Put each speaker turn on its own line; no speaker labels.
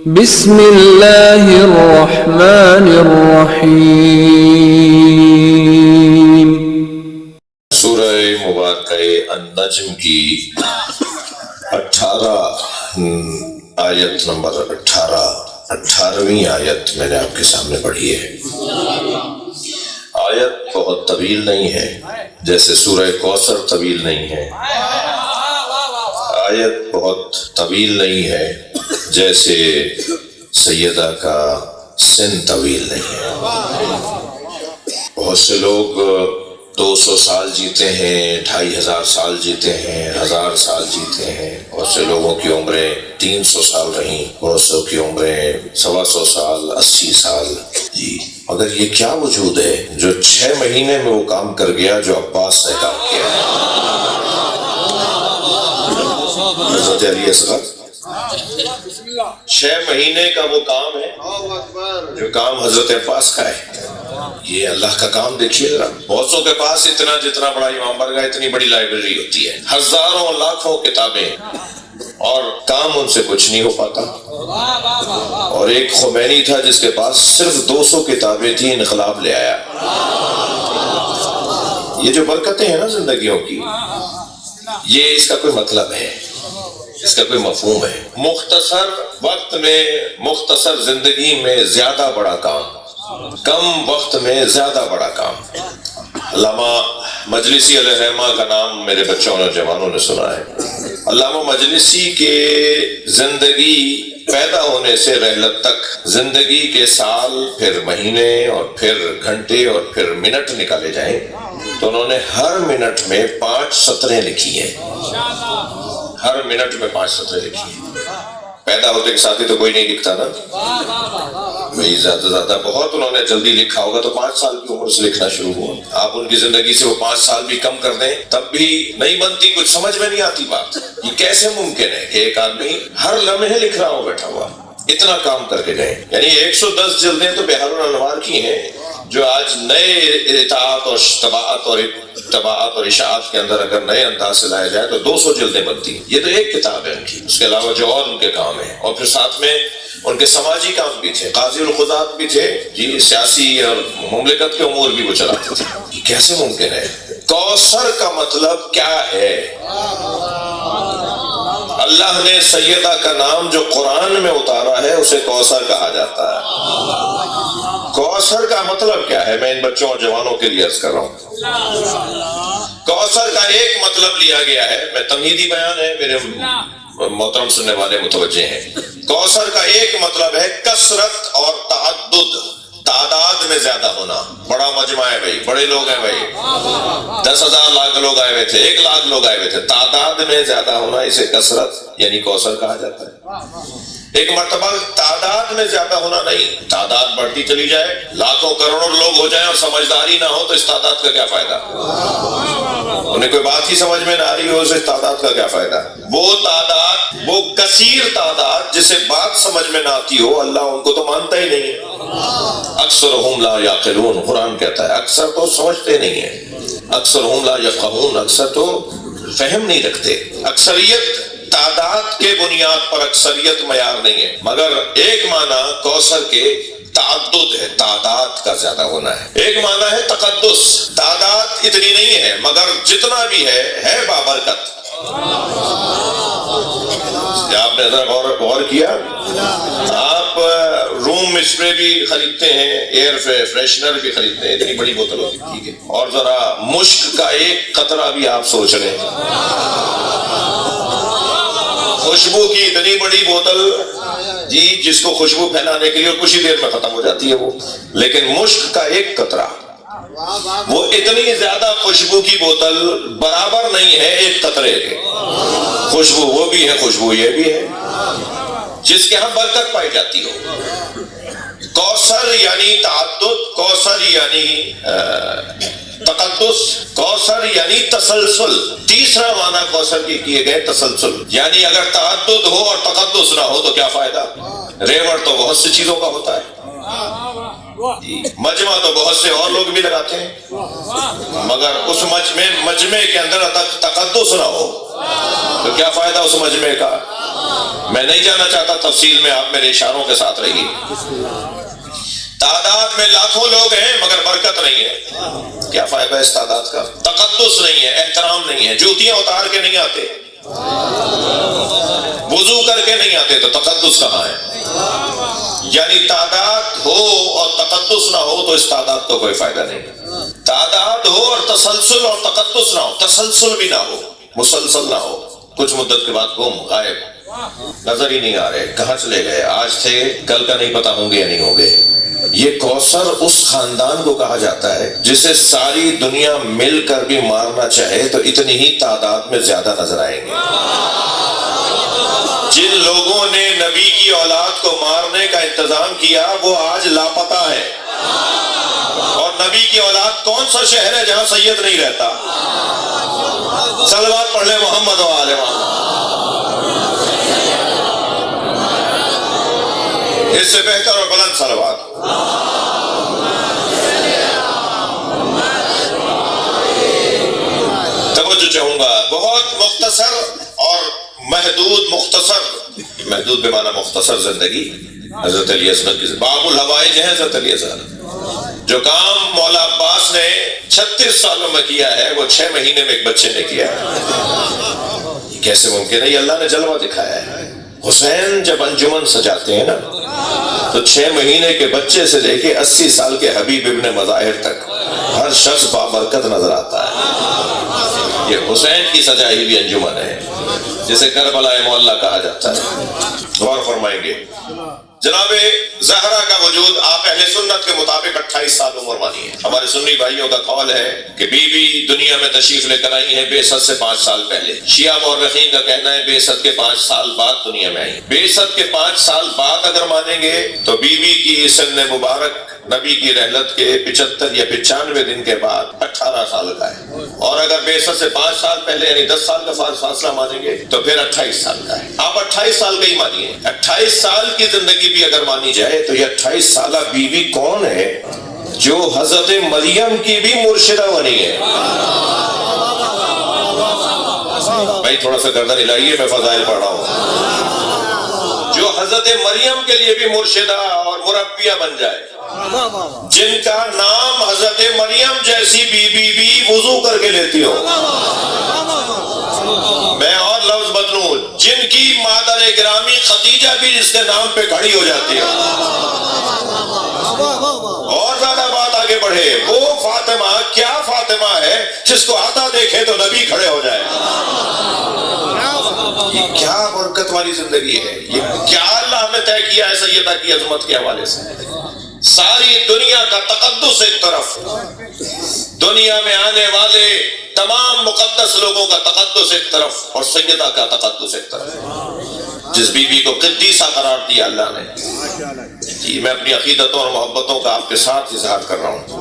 بسم اللہ الرحمن الرحیم۔
سورہ مبارکہ النجم کی 18ویں آیت میں نے آپ کے سامنے پڑھی ہے۔ آیت بہت طویل نہیں ہے، جیسے سورہ کوثر طویل نہیں ہے۔ آیت بہت طویل نہیں ہے، جیسے سیدہ کا سن طویل نہیں ہے۔ بہت سے لوگ 200 سال جیتے ہیں، 2500 سال جیتے ہیں، 1000 سال جیتے ہیں۔ بہت سے لوگوں کی عمریں 300 سال رہیں، بہت سے کی عمریں 125 سال، 80 سال۔ جی مگر یہ کیا وجود ہے جو 6 مہینے میں وہ کام کر گیا جو عباس نے کام کیا؟ حضرت علی اصغر 6 مہینے کا وہ کام ہے جو کام حضرت عباس کا ہے۔ یہ اللہ کا کام دیکھیے ذرا۔ بہتوں کے پاس جتنا بڑا امام برگاہ اتنی بڑی لائبریری ہوتی ہے، ہزاروں لاکھوں کتابیں، اور کام ان سے کچھ نہیں ہو پاتا۔ اور ایک خمینی تھا جس کے پاس صرف 200 کتابیں تھیں، انقلاب لے آیا۔ یہ جو برکتیں ہیں نا زندگیوں کی، یہ اس کا کوئی مطلب ہے، اس کا کوئی مفہوم ہے۔ مختصر وقت میں، مختصر زندگی میں زیادہ بڑا کام، کم وقت میں زیادہ بڑا کام۔ علامہ مجلسی علیہ الرحمہ کا نام میرے بچوں اور جوانوں نے سنا ہے۔ علامہ مجلسی کے زندگی پیدا ہونے سے رحلت تک، زندگی کے سال، پھر مہینے، اور پھر گھنٹے، اور پھر منٹ نکالے جائیں تو انہوں نے ہر منٹ میں 5 سطریں لکھی ہیں۔ ہر منٹ میں 5 سطریں لکھی ہیں۔ پیدا ہوتے کے ساتھ ہی تو کوئی نہیں لکھتا نا، وہی زیادہ زیادہ بہت انہوں نے جلدی لکھا ہوگا تو 5 سال کی عمر سے لکھنا شروع ہوا۔ آپ ان کی زندگی سے وہ 5 سال بھی کم کر دیں تب بھی نہیں بنتی، کچھ سمجھ میں نہیں آتی بات۔ یہ کیسے ممکن ہے کہ ایک آدمی ہر لمحے لکھ رہا ہو بیٹھا ہوا، اتنا کام کر کے گئے؟ یعنی 110 جلدیں تو بحار الانوار کی ہیں، جو آج نئے اطاعت اور طباعت اور اشاعت کے اندر اگر نئے انداز سے لایا جائے تو 200 جلدیں بنتی ہیں۔ یہ تو ایک کتاب ہے ان کی، اس کے علاوہ جو اور ان کے کام ہیں، اور پھر ساتھ میں ان کے سماجی کام بھی تھے، قاضی القضات بھی تھے، جی سیاسی اور مملکت کے امور بھی وہ چلاتے تھے۔ یہ کیسے ممکن ہے؟ کوثر کا مطلب کیا ہے؟ اللہ نے سیدہ کا نام جو قرآن میں اتارا ہے اسے کوثر کہا جاتا ہے۔ کوثر کا مطلب کیا ہے؟ میں ان بچوں اور جوانوں کے لیے عرض کر رہا ہوں۔ کوثر کا ایک مطلب لیا گیا ہے، میں تمہیدی بیان ہے، میرے محترم سننے والے متوجہ ہیں۔ کوثر کا ایک مطلب ہے کثرت اور تعدد، تعداد میں زیادہ ہونا۔ بڑا مجمع ہے بھائی، بڑے لوگ ہیں بھائی، 10,000 لاکھ لوگ آئے ہوئے تھے، 1 لاکھ لوگ آئے ہوئے تھے، تعداد میں زیادہ ہونا، اسے کثرت یعنی کوثر کہا جاتا ہے۔ ایک مرتبہ تعداد میں زیادہ ہونا نہیں، تعداد بڑھتی چلی جائے، لاکھوں کروڑوں لوگ ہو جائیں اور سمجھداری نہ ہو تو اس تعداد کا کیا فائدہ؟ انہیں کوئی بات ہی سمجھ میں نہ آ رہی ہو، اس تعداد کا کیا فائدہ؟ وہ تعداد، وہ کثیر تعداد جسے بات سمجھ میں نہ آتی ہو، اللہ ان کو تو مانتا ہی نہیں ہے۔ اکثرہم لا یعقلون، قرآن کہتا ہے اکثر تو سمجھتے نہیں ہیں، اکثرہم لا یفقہون، اکثر تو فہم نہیں رکھتے۔ اکثریت تعداد کے بنیاد پر اکثریت معیار نہیں ہے، مگر ایک معنی کوثر کے تعدد ہے، تعداد کا زیادہ ہونا ہے۔ ایک معنی ہے تقدس، تعداد اتنی نہیں ہے مگر جتنا بھی ہے بابرکت۔ آپ نے غور کیا؟ آپ روم اسپرے بھی خریدتے ہیں، ایئر فریشنر بھی خریدتے ہیں، اتنی بڑی بوتل ہوتی ہے، ٹھیک ہے، اور ذرا مشک کا ایک قطرہ بھی آپ سوچ لیں، خوشبو کی اتنی بڑی بوتل، جی جس کو خوشبو پھیلانے کے لیے کچھ ہی دیر میں ختم ہو جاتی ہے وہ، لیکن مشک کا ایک قطرہ، وہ اتنی زیادہ خوشبو کی بوتل برابر نہیں ہے ایک قطرے کے۔ خوشبو وہ بھی ہے، خوشبو یہ بھی ہے، جس کے ہاں برکت پائی جاتی ہو۔ کوثر یعنی تعدد، کوثر یعنی تقدس، کوثر یعنی تسلسل۔ تیسرا معنی کوثر کی کیے گئے تسلسل، یعنی اگر تعدد ہو اور تقدس نہ ہو تو کیا فائدہ؟ ریوڑ تو بہت سی چیزوں کا ہوتا ہے، مجمع تو بہت سے اور لوگ بھی لگاتے ہیں، مگر اس مجمع کے اندر تقدس نہ ہو تو کیا فائدہ اس مجمع کا؟ میں نہیں جانا چاہتا تفصیل میں، آپ میرے اشاروں کے ساتھ رہیے۔ تعداد میں لاکھوں لوگ ہیں مگر برکت نہیں ہے، کیا فائدہ اس تعداد کا؟ تقدس نہیں ہے، احترام نہیں ہے، جوتیاں اتار کے نہیں آتے، وضو کر کے نہیں آتے، تو تقدس کہاں ہے؟ یعنی تعداد ہو اور تقدس نہ ہو تو اس تعداد کو کوئی فائدہ نہیں۔ تعداد ہو اور تسلسل اور تقدس نہ ہو، تسلسل بھی نہ ہو، مسلسل نہ ہو، کچھ مدت کے بعد گم، غائب، نظر ہی نہیں آ رہے، کہاں چلے گئے، آج تھے کل کا نہیں پتا ہوں گے یا نہیں ہوں گے۔ یہ کوثر اس خاندان کو کہا جاتا ہے جسے ساری دنیا مل کر بھی مارنا چاہے تو اتنی ہی تعداد میں زیادہ نظر آئیں گے۔ جن لوگوں نے نبی کی اولاد کو مارنے کا انتظام کیا وہ آج لاپتہ ہے، اور نبی کی اولاد کون سا شہر ہے جہاں سید نہیں رہتا؟ صلوات پڑھ لیں محمد و آل محمد۔ اس سے بہتر اور بلند صلوات۔ توجہ چاہوں گا، بہت مختصر اور محدود بمعنی مختصر زندگی حضرت علی اصغر کی، باب الحوائج ہیں حضرت علی اصغر۔ جو کام مولا عباس نے 36 سالوں میں کیا ہے وہ 6 مہینے میں ایک بچے نے کیا ہے۔ کیسے ممکن ہے؟ یہ اللہ نے جلوہ دکھایا ہے۔ حسین جب انجمن سجاتے ہیں نا تو 6 مہینے کے بچے سے لے کے 80 سال کے حبیب ابن مظاہر تک ہر شخص بابرکت نظر آتا ہے۔ یہ حسین کی سجائی ہوئی انجمن ہے جسے کربلا معلیٰ کہا جاتا ہے۔ غور فرمائیں گے، جناب زہرا کا وجود آپ اہل سنت کے مطابق 28 سال عمر والی ہے۔ ہمارے سنی بھائیوں کا قول ہے کہ بی بی دنیا میں تشریف لے کر آئی ہیں بعثت سے 5 سال پہلے۔ شیعہ مورخین کا کہنا ہے بعثت کے 5 سال بعد دنیا میں آئی۔ بعثت کے 5 سال بعد اگر مانیں گے تو بی بی کی سن مبارک نبی کی رحلت کے 75 یا 95 دن کے بعد 18 سال کا ہے، اور اگر بعثت سے 5 سال پہلے یعنی 10 سال کا فاصلہ مانیں گے تو پھر 28 سال کا ہے۔ آپ 28 سال کا ہی مانیے۔ 28 سال کی زندگی بھی اگر مانی جائے تو یہ 28 سالہ بیوی کون ہے جو حضرت مریم کی بھی مرشدہ بنی ہے؟ بھائی تھوڑا سا گردن ہلائیے، میں فضائل پڑھ رہا ہوں۔ جو حضرت مریم کے لیے بھی مرشدہ اور مربیہ بن جائے، جن کا نام حضرت مریم جیسی بی بی بھی وضو کر کے لیتی ہو، میں اور لفظ بدلوں، جن کی مادر گرامی خدیجہ بھی جس کے نام پہ کھڑی ہو جاتی ہے، اور زیادہ بات آگے بڑھے، وہ فاطمہ، کیا فاطمہ ہے جس کو آتا دیکھے تو نبی کھڑے ہو جائے۔ یہ کیا برکت والی زندگی ہے، یہ کیا اللہ نے طے کیا ہے سیدہ کی عظمت کے حوالے سے۔ ساری دنیا کا تقدس ایک طرف، دنیا میں آنے والے تمام مقدس لوگوں کا تقدس ایک طرف، اور سیدہ کا تقدس ایک طرف، جس بی بی کو قدیسہ قرار دیا اللہ نے۔ میں اپنی عقیدتوں اور محبتوں کا آپ کے ساتھ اظہار کر رہا ہوں۔